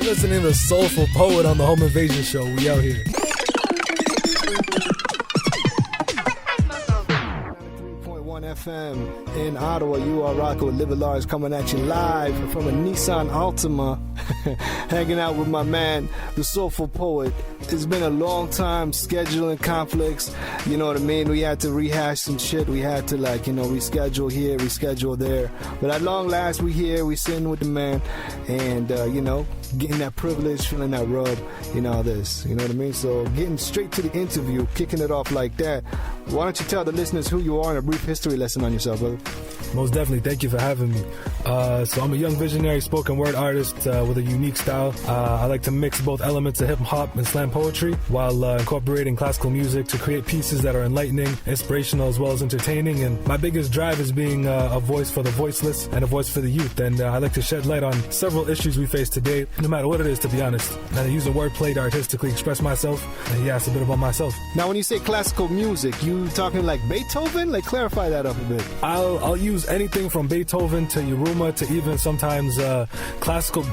Listening to Soulful Poet on the Home Invasion Show. We out here. 3.1 FM in Ottawa. You are rocking with Live Large, coming at you live from a Nissan Altima. Hanging out with my man, the Soulful Poet. It's been a long time scheduling conflicts. You know what I mean? We had to rehash some shit. We had to reschedule here, reschedule there. But at long last, we here. We sitting with the man, and getting that privilege, feeling that rub, all this. You know what I mean? So getting straight to the interview, kicking it off like that. Why don't you tell the listeners who you are and a brief history lesson on yourself, brother? Most definitely. Thank you for having me. So I'm a young visionary spoken word artist with a unique style. I like to mix both elements of hip hop and slam poetry while incorporating classical music to create pieces that are enlightening, inspirational, as well as entertaining. And my biggest drive is being a voice for the voiceless and a voice for the youth. And I like to shed light on several issues we face today, no matter what it is, to be honest. And I use the wordplay to artistically express myself. And yeah, it's a bit about myself. Now, when you say classical music, you talking like Beethoven? Like, clarify that up a bit. I'll use anything from Beethoven to Yuruma to even sometimes classical.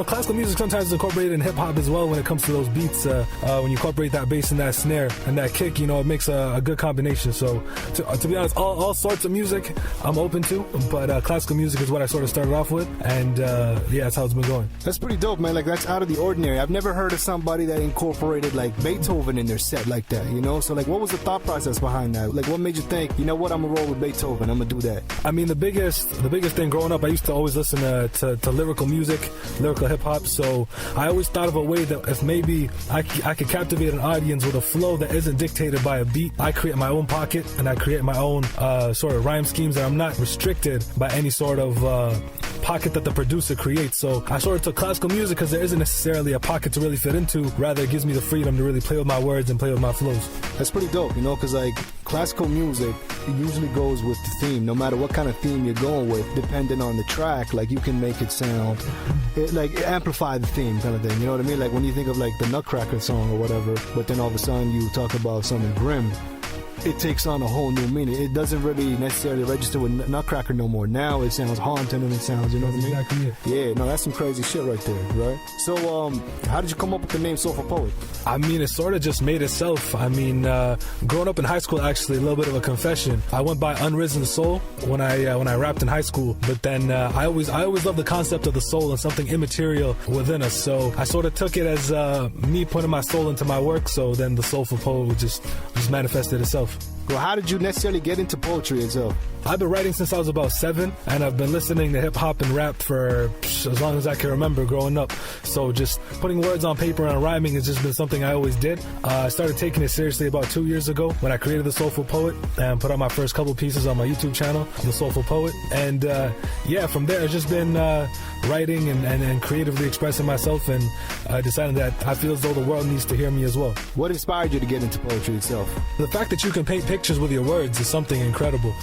Classical music sometimes is incorporated in hip hop as well when it comes to those beats. When you incorporate that bass and that snare and that kick, it makes a good combination. So to be honest, all sorts of music I'm open to, but classical music is what I sort of started off with, and yeah, that's how it's been going. That's pretty dope, man. Like, that's out of the ordinary. I've never heard of somebody that incorporated like Beethoven in their set like that. So like, what was the thought process behind that? Like, what made you think, you know what, I'm gonna roll with Beethoven, I'm gonna do that? I mean, the biggest thing growing up, I used to always listen to lyrical music, lyrical hip hop. So I always thought of a way that if maybe I could captivate an audience with a flow that isn't dictated by a beat, I create my own pocket and I create my own sort of rhyme schemes, that I'm not restricted by any sort of pocket that the producer creates. So I sort of took classical music because there isn't necessarily a pocket to really fit into. Rather, it gives me the freedom to really play with my words and play with my flows. That's pretty dope, because like classical music, it usually goes with the theme. No matter what kind of theme you're going with, depending on the track, like you can make it sound, amplify the theme kind of thing. You know what I mean? Like when you think of like the Nutcracker song or whatever, but then all of a sudden you talk about something grim, it takes on a whole new meaning. It doesn't really necessarily register with Nutcracker no more. Now it sounds haunting and it sounds, you know what I mean? Exactly it. Yeah, no, that's some crazy shit right there, right? So, how did you come up with the name Soulful Poet? I mean, it sort of just made itself. I mean, growing up in high school, actually, a little bit of a confession. I went by Unrisen Soul when I rapped in high school, but then I always loved the concept of the soul and something immaterial within us. So I sort of took it as me putting my soul into my work. So then the Soulful Poet would just manifested itself. Well, how did you necessarily get into poetry itself? I've been writing since I was about 7, and I've been listening to hip-hop and rap for as long as I can remember growing up. So just putting words on paper and rhyming has just been something I always did. I started taking it seriously about 2 years ago when I created The Soulful Poet and put out my first couple pieces on my YouTube channel, The Soulful Poet. And from there it's just been writing and creatively expressing myself, and deciding that I feel as though the world needs to hear me as well. What inspired you to get into poetry itself? The fact that you can paint pictures with your words is something incredible.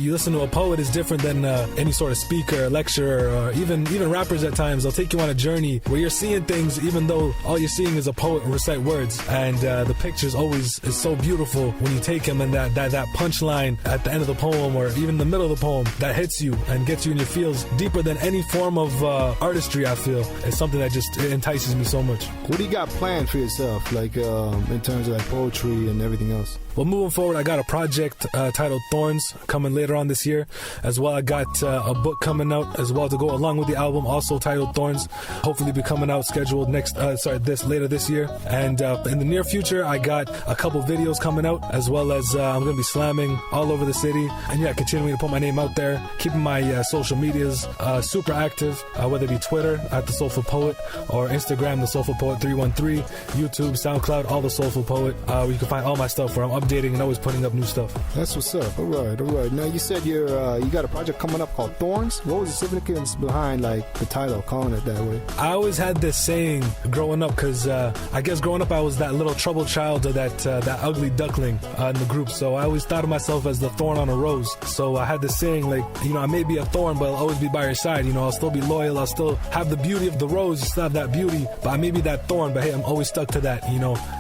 You listen to a poet is different than any sort of speaker, lecturer, or even rappers at times. They'll take you on a journey where you're seeing things even though all you're seeing is a poet recite words. And the pictures always is so beautiful when you take them, and that punchline at the end of the poem or even the middle of the poem that hits you and gets you in your feels deeper than any form of artistry, I feel. It's something that just entices me so much. What do you got planned for yourself, like in terms of like poetry and everything else? Well, moving forward, I got a project titled Thorns coming later on this year. As well, I got a book coming out as well to go along with the album, also titled Thorns. Hopefully be coming out scheduled later this year. And in the near future, I got a couple videos coming out, as well as I'm going to be slamming all over the city. And yeah, continuing to put my name out there, keeping my social medias super active, whether it be Twitter at The Soulful Poet or Instagram, The Soulful Poet 313, YouTube, SoundCloud, all The Soulful Poet, where you can find all my stuff where I'm updating and always putting up new stuff. That's what's up. All right. Now you said you got a project coming up called Thorns. What was the significance behind like the title, calling it that way? I always had this saying growing up, because I guess growing up I was that little troubled child, or that ugly duckling in the group. So I always thought of myself as the thorn on a rose. So I had this saying, like, I may be a thorn, but I'll always be by your side. I'll still be loyal. I'll still have the beauty of the rose. You still have that beauty, but I may be that thorn, but hey, I'm always stuck to that.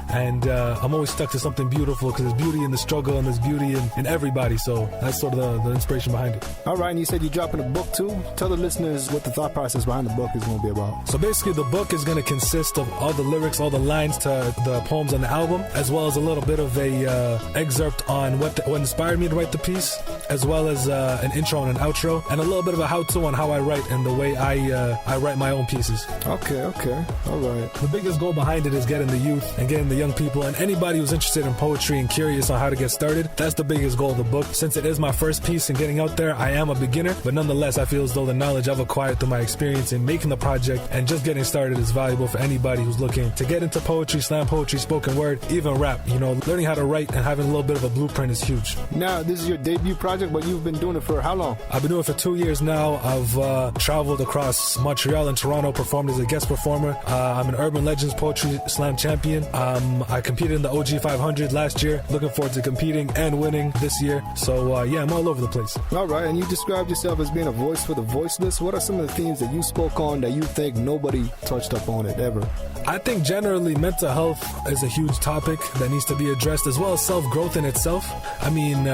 and I'm always stuck to something beautiful because there's beauty in the struggle and there's beauty in everybody. So that's sort of the inspiration behind it. All right, and you said you're dropping a book too. Tell the listeners what the thought process behind the book is going to be about. So basically, the book is going to consist of all the lyrics, all the lines to the poems on the album, as well as a little bit of a excerpt on what inspired me to write the piece, as well as an intro and an outro, and a little bit of a how-to on how I write and the way I write my own pieces. Okay, all right. The biggest goal behind it is getting the youth and getting the young people and anybody who's interested in poetry and curious on how to get started. That's the biggest goal of the book. Since it is my first piece and getting out there, I am a beginner, but nonetheless, I feel as though the knowledge I've acquired through my experience in making the project and just getting started is valuable for anybody who's looking to get into poetry, slam poetry, spoken word, even rap. You know, learning how to write and having a little bit of a blueprint is huge. Now, this is your debut project, but you've been doing it for how long? I've been doing it for 2 years now. I've traveled across Montreal and Toronto, performed as a guest performer. I'm an Urban Legends Poetry Slam champion. I competed in the OG 500 last year. Looking forward to competing and winning this year. So yeah, I'm all over the place. All right, and you described yourself as being a voice for the voiceless. What are some of the themes that you spoke on that you think nobody touched up on it ever? I think generally mental health is a huge topic that needs to be addressed, as well as self-growth in itself. I mean,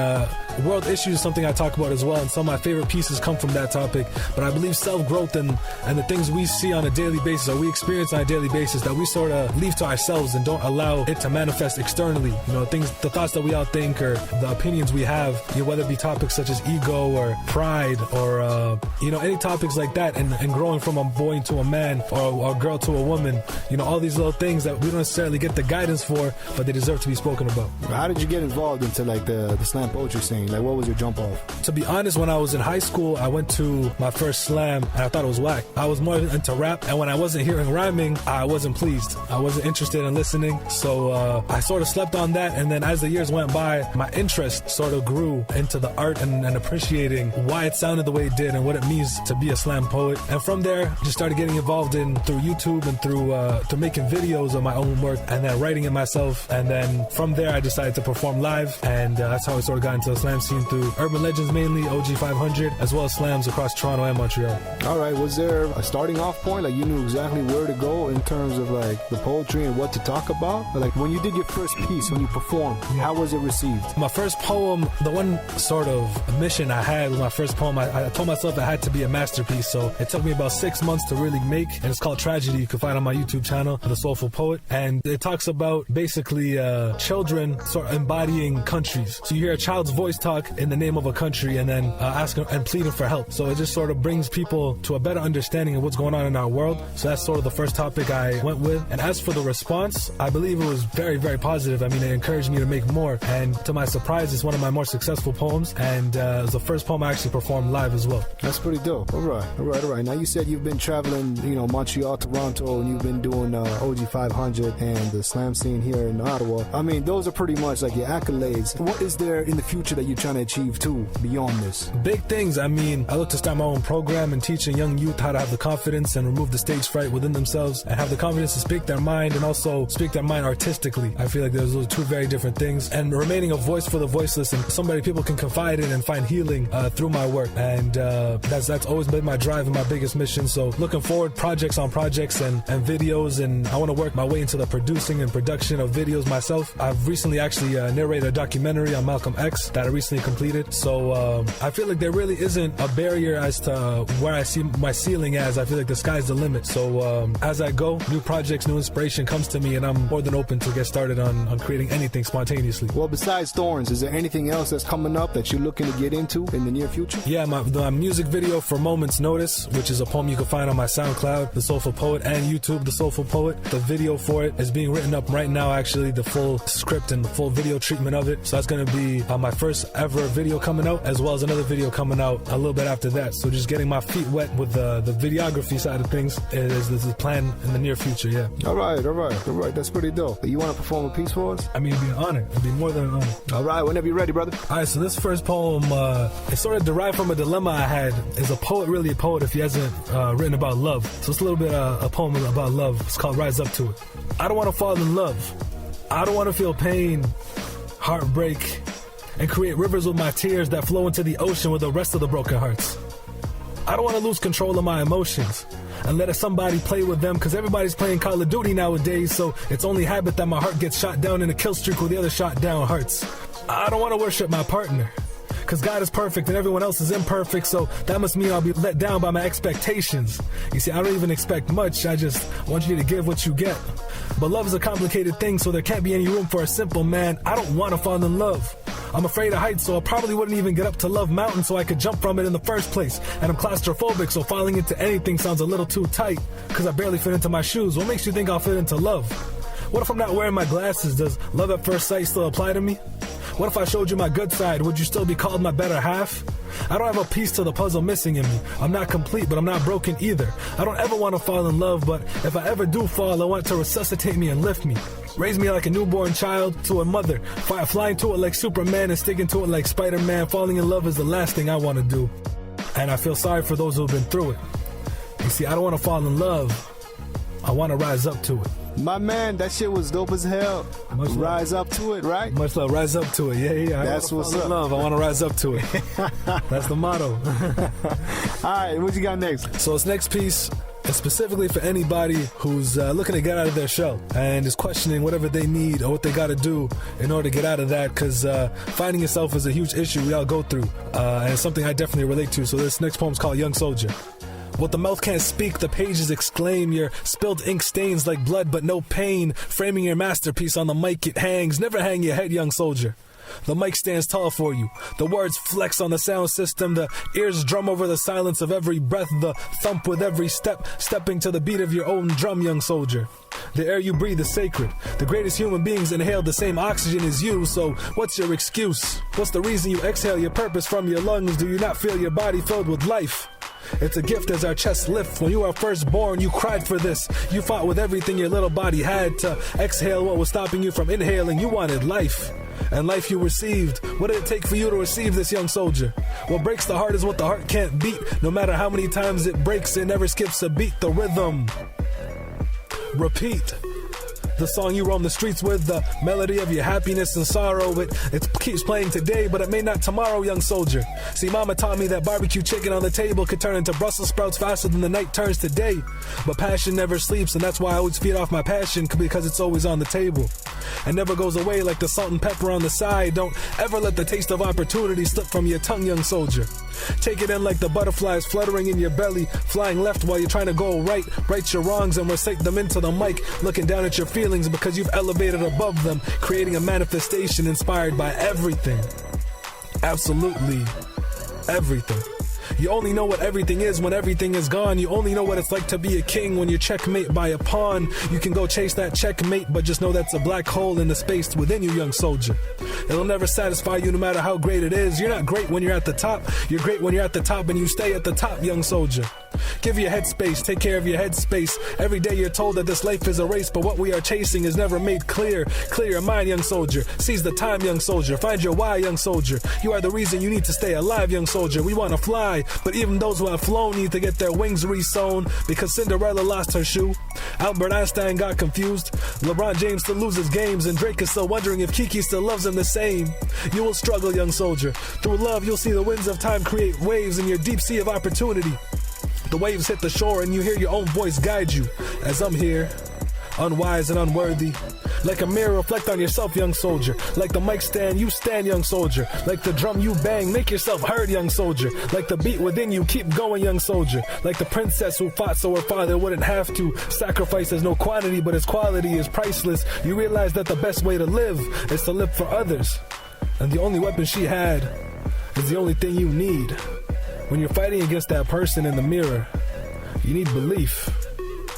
world issues is something I talk about as well, and some of my favorite pieces come from that topic. But I believe self-growth and the things we see on a daily basis or we experience on a daily basis that we sort of leave to ourselves and don't allow it to manifest externally. You know, the thoughts that we all think or the opinions we have, you know, whether it be topics such as ego or pride or, you know, any topics like that, and growing from a boy to a man or a girl to a woman, you know, all these little things that we don't necessarily get the guidance for, but they deserve to be spoken about. How did you get involved into like the slam poetry scene? Like, what was your jump off? To be honest, when I was in high school, I went to my first slam and I thought it was whack. I was more into rap, and when I wasn't hearing rhyming, I wasn't pleased. I wasn't interested in listening, so I sort of slept on that. And then as the years went by, my interest sort of grew into the art and appreciating why it sounded the way it did and what it means to be a slam poet. And from there, just started getting involved through YouTube and through making videos of my own work and then writing it myself. And then from there, I decided to perform live, and that's how I sort of got into the slam scene through Urban Legends mainly, OG 500, as well as slams across Toronto and Montreal. All right, was there a starting off point? Like, you knew exactly where to go in terms of like the poetry and what to talk about? Or, like, when you did your first piece, when you performed, how was it received? My first poem, the one sort of mission I had with my first poem, I told myself it had to be a masterpiece, so it took me about 6 months to really make, and it's called Tragedy. You can find it on my YouTube channel, The Soulful Poet, and it talks about basically children sort of embodying countries. So you hear a child's voice talk in the name of a country and then asking and pleading for help. So it just sort of brings people to a better understanding of what's going on in our world. So that's sort of the first topic I went with. And as for the response, I believe it was very, very positive. I mean, it encouraged me to make more. And to my surprise, it's one of my more successful poems. And it was the first poem I actually performed live as well. That's pretty dope. All right. Now you said you've been traveling, you know, Montreal, Toronto, and you've been doing OG 500 and the slam scene here in Ottawa. I mean, those are pretty much like your accolades. What is there in the future that you're trying to achieve too beyond this? Big things. I mean, I look to start my own program and teaching young youth how to have the confidence and remove the stage fright within themselves and have the confidence to speak their mind and also speak their mind artistically. I feel like those are two very different things. And remaining a voice for the voiceless and somebody people can confide in and find healing through my work. And that's always been my drive and my biggest mission. So looking forward, projects on projects and videos, and I want to work my way into the producing and production of videos myself. I've recently actually narrated a documentary on Malcolm X that I recently completed. So I feel like there really isn't a barrier as to where I see my ceiling as. I feel like the sky's the limit. So as I go, new projects, new inspiration comes to me, and I'm more than open to get started on creating anything spontaneously. Well, besides Thorns, is there anything else that's coming up that you're looking to get into in the near future? Yeah, my music video for Moment's Notice, which is a poem you can find on my SoundCloud, The Soulful Poet, and YouTube, The Soulful Poet. The video for it is being written up right now, actually, the full script and the full video treatment of it. So that's going to be my first ever video coming out, as well as another video coming out a little bit after that. So just getting my feet wet with the videography side of things is the plan in the near future, yeah. All right. That's pretty dope. You want to perform a piece for us? I mean, it'd be an honor. It'd be more than an honor. All right, whenever you're ready, brother. All right, so this first poem, it's sort of derived from a dilemma I had. Is a poet really a poet if he hasn't written about love? So it's a little bit a poem about love. It's called Rise Up to It. I don't want to fall in love. I don't want to feel pain, heartbreak, and create rivers with my tears that flow into the ocean with the rest of the broken hearts. I don't want to lose control of my emotions, and and let somebody play with them, cause everybody's playing Call of Duty nowadays, so it's only habit that my heart gets shot down in a kill streak with the other shot down hearts. I don't want to worship my partner, cause God is perfect and everyone else is imperfect, so that must mean I'll be let down by my expectations. You see, I don't even expect much, I just want you to give what you get. But love is a complicated thing, so there can't be any room for a simple man. I don't want to fall in love. I'm afraid of heights, so I probably wouldn't even get up to Love Mountain so I could jump from it in the first place. And I'm claustrophobic, so falling into anything sounds a little too tight, cause I barely fit into my shoes. What makes you think I'll fit into love? What if I'm not wearing my glasses? Does love at first sight still apply to me? What if I showed you my good side? Would you still be called my better half? I don't have a piece to the puzzle missing in me. I'm not complete, but I'm not broken either. I don't ever want to fall in love, but if I ever do fall, I want it to resuscitate me and lift me. Raise me like a newborn child to a mother. Flying to it like Superman and sticking to it like Spider-Man. Falling in love is the last thing I want to do. And I feel sorry for those who have been through it. You see, I don't want to fall in love. I want to rise up to it. My man, that shit was dope as hell. Rise up to it, right? Much love, rise up to it. Yeah. That's what's up. Love. I want to rise up to it. That's the motto. All right, what you got next? So this next piece is specifically for anybody who's looking to get out of their shell and is questioning whatever they need or what they got to do in order to get out of that, because finding yourself is a huge issue we all go through, and it's something I definitely relate to. So this next poem's called Young Soldier. What the mouth can't speak, the pages exclaim. Your spilled ink stains like blood but no pain. Framing your masterpiece on the mic it hangs. Never hang your head, young soldier. The mic stands tall for you. The words flex on the sound system. The ears drum over the silence of every breath. The thump with every step, stepping to the beat of your own drum, young soldier. The air you breathe is sacred. The greatest human beings inhale the same oxygen as you, so what's your excuse? What's the reason you exhale your purpose from your lungs? Do you not feel your body filled with life? It's a gift as our chests lift. When you were first born, you cried for this. You fought with everything your little body had to exhale what was stopping you from inhaling. You wanted life, and life you received. What did it take for you to receive this, young soldier? What breaks the heart is what the heart can't beat. No matter how many times it breaks, it never skips a beat. The rhythm. Repeat. The song you roam the streets with, the melody of your happiness and sorrow. It keeps playing today, but it may not tomorrow, young soldier. See, mama taught me that barbecue chicken on the table could turn into Brussels sprouts faster than the night turns to day. But passion never sleeps, and that's why I always feed off my passion, because it's always on the table. And never goes away like the salt and pepper on the side. Don't ever let the taste of opportunity slip from your tongue, young soldier. Take it in like the butterflies fluttering in your belly, flying left while you're trying to go right. Right your wrongs and recite them into the mic, looking down at your feelings because you've elevated above them, creating a manifestation inspired by everything. Absolutely everything. You only know what everything is when everything is gone. You only know what it's like to be a king when you're checkmate by a pawn. You can go chase that checkmate, but just know that's a black hole in the space within you, young soldier. It'll never satisfy you no matter how great it is. You're not great when you're at the top. You're great when you're at the top and you stay at the top, young soldier. Give your head space, take care of your head space. Every day you're told that this life is a race, but what we are chasing is never made clear. Clear your mind, young soldier. Seize the time, young soldier. Find your why, young soldier. You are the reason you need to stay alive, young soldier. We want to fly, but even those who have flown need to get their wings re-sewn, because Cinderella lost her shoe. Albert Einstein got confused. LeBron James still loses games, and Drake is still wondering if Kiki still loves him the same. You will struggle, young soldier. Through love, you'll see the winds of time create waves in your deep sea of opportunity. The waves hit the shore and you hear your own voice guide you, as I'm here, unwise and unworthy. Like a mirror, reflect on yourself, young soldier. Like the mic stand, you stand, young soldier. Like the drum you bang, make yourself heard, young soldier. Like the beat within you, keep going, young soldier. Like the princess who fought so her father wouldn't have to. Sacrifice has no quantity, but its quality is priceless. You realize that the best way to live is to live for others. And the only weapon she had is the only thing you need. When you're fighting against that person in the mirror, you need belief,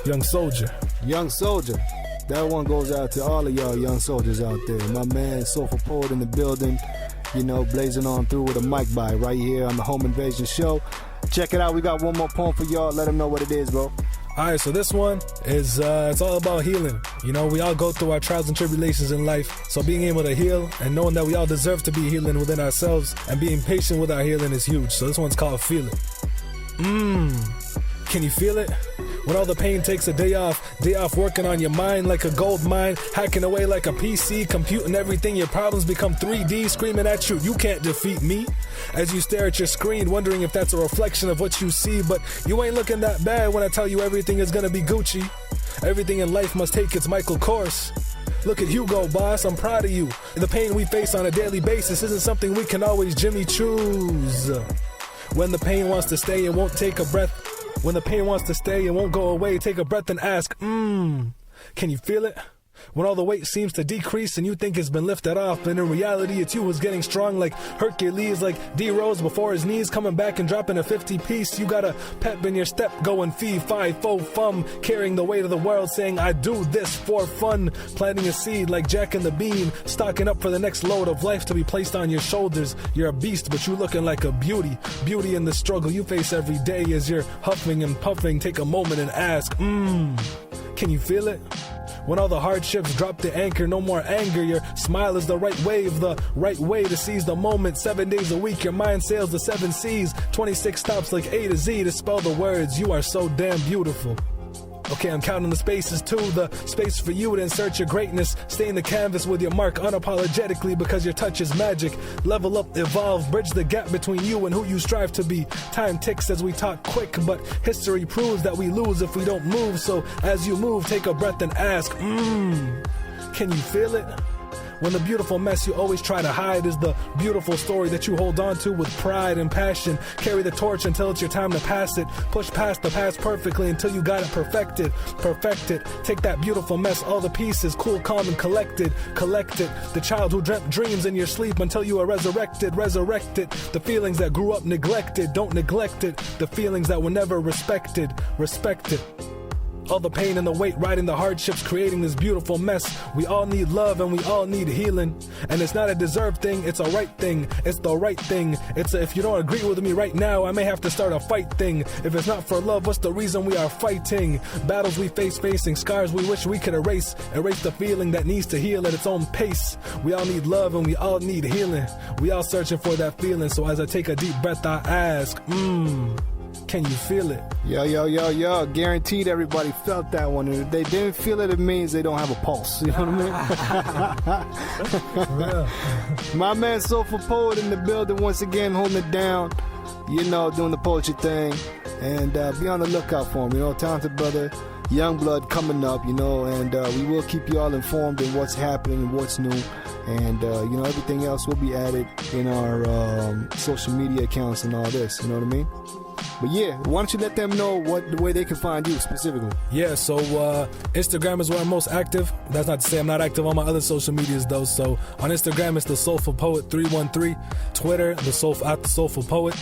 young soldier. Young soldier. That one goes out to all of y'all young soldiers out there. My man, Soulful Poet in the building, you know, blazing on through with a mic by right here on the Home Invasion Show. Check it out. We got one more poem for y'all. Let them know what it is, bro. All right, so this one is, it's all about healing. You know, we all go through our trials and tribulations in life. So being able to heal and knowing that we all deserve to be healing within ourselves and being patient with our healing is huge. So this one's called Feel It. Can you feel it? When all the pain takes a day off working on your mind like a gold mine, hacking away like a PC, computing everything, your problems become 3D, screaming at you, you can't defeat me. As you stare at your screen, wondering if that's a reflection of what you see, but you ain't looking that bad when I tell you everything is gonna be Gucci. Everything in life must take its Michael course. Look at Hugo, boss, I'm proud of you. The pain we face on a daily basis isn't something we can always Jimmy choose. When the pain wants to stay, it won't take a breath. When the pain wants to stay, it won't go away. Take a breath and ask, can you feel it? When all the weight seems to decrease and you think it's been lifted off, but in reality it's you who's getting strong like Hercules, like D-Rose before his knees, coming back and dropping a 50-piece. You got a pep in your step, going fee, fi, fo, fum, carrying the weight of the world, saying I do this for fun, planting a seed like Jack and the Bean, stocking up for the next load of life to be placed on your shoulders. You're a beast, but you looking like a beauty in the struggle you face every day as you're huffing and puffing. Take a moment and ask, can you feel it? When all the hardships drop the anchor, no more anger. Your smile is the right wave, the right way to seize the moment. 7 days a week, your mind sails the 7 seas. 26 stops like A to Z to spell the words. You are so damn beautiful. Okay, I'm counting the spaces too, the space for you to insert your greatness. Stain the canvas with your mark unapologetically because your touch is magic. Level up, evolve, bridge the gap between you and who you strive to be. Time ticks as we talk quick, but history proves that we lose if we don't move. So as you move, take a breath and ask, can you feel it? When the beautiful mess you always try to hide is the beautiful story that you hold on to with pride and passion. Carry the torch until it's your time to pass it. Push past the past perfectly until you got it perfected. Perfect it. Take that beautiful mess, all the pieces, cool, calm, and collected. Collect it. The child who dreamt dreams in your sleep until you are resurrected. Resurrect it. The feelings that grew up neglected. Don't neglect it. The feelings that were never respected. Respect it. All the pain and the weight, riding the hardships, creating this beautiful mess. We all need love and we all need healing. And it's not a deserved thing, it's a right thing. It's the right thing. It's a, if you don't agree with me right now, I may have to start a fight thing. If it's not for love, what's the reason we are fighting? Battles we face, facing scars we wish we could erase. Erase the feeling that needs to heal at its own pace. We all need love and we all need healing. We all searching for that feeling. So as I take a deep breath, I ask, can you feel it? Yo. Guaranteed everybody felt that one. And if they didn't feel it, it means they don't have a pulse. You know what I mean? My man, Soulful Poet in the building once again, holding it down. You know, doing the poetry thing. And be on the lookout for him. You know, talented brother, young blood coming up, you know. And we will keep you all informed in what's happening and what's new. And, you know, everything else will be added in our social media accounts and all this. You know what I mean? But yeah, why don't you let them know the way they can find you specifically? Yeah, so Instagram is where I'm most active. That's not to say I'm not active on my other social medias though. So on Instagram it's TheSoulfulPoet 313, Twitter at TheSoulfulPoet,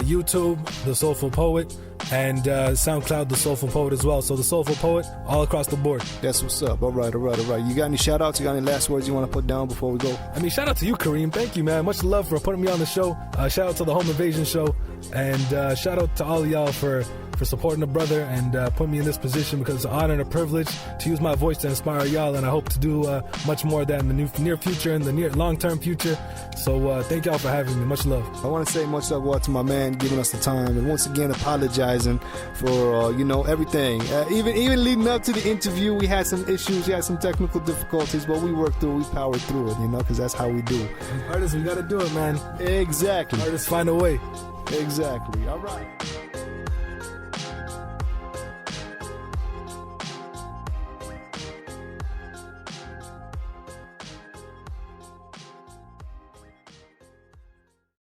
YouTube TheSoulfulPoet, and SoundCloud TheSoulfulPoet as well. So TheSoulfulPoet all across the board. That's what's up. All right. You got any shout outs? You got any last words you want to put down before we go? I mean, shout out to you, Kareem. Thank you, man. Much love for putting me on the show. Shout out to the Home Invasion Show. And shout out to all of y'all for supporting the brother and putting me in this position, because it's an honor and a privilege to use my voice to inspire y'all, and I hope to do much more of that in the near future and the long-term future. So thank y'all for having me. Much love. I want to say much love to my man giving us the time, and once again apologizing for everything. Even leading up to the interview, we had some issues, we had some technical difficulties, but we worked through, we powered through it, because that's how we do. Artists, we got to do it, man. Exactly. Artists find a way. Exactly. All right.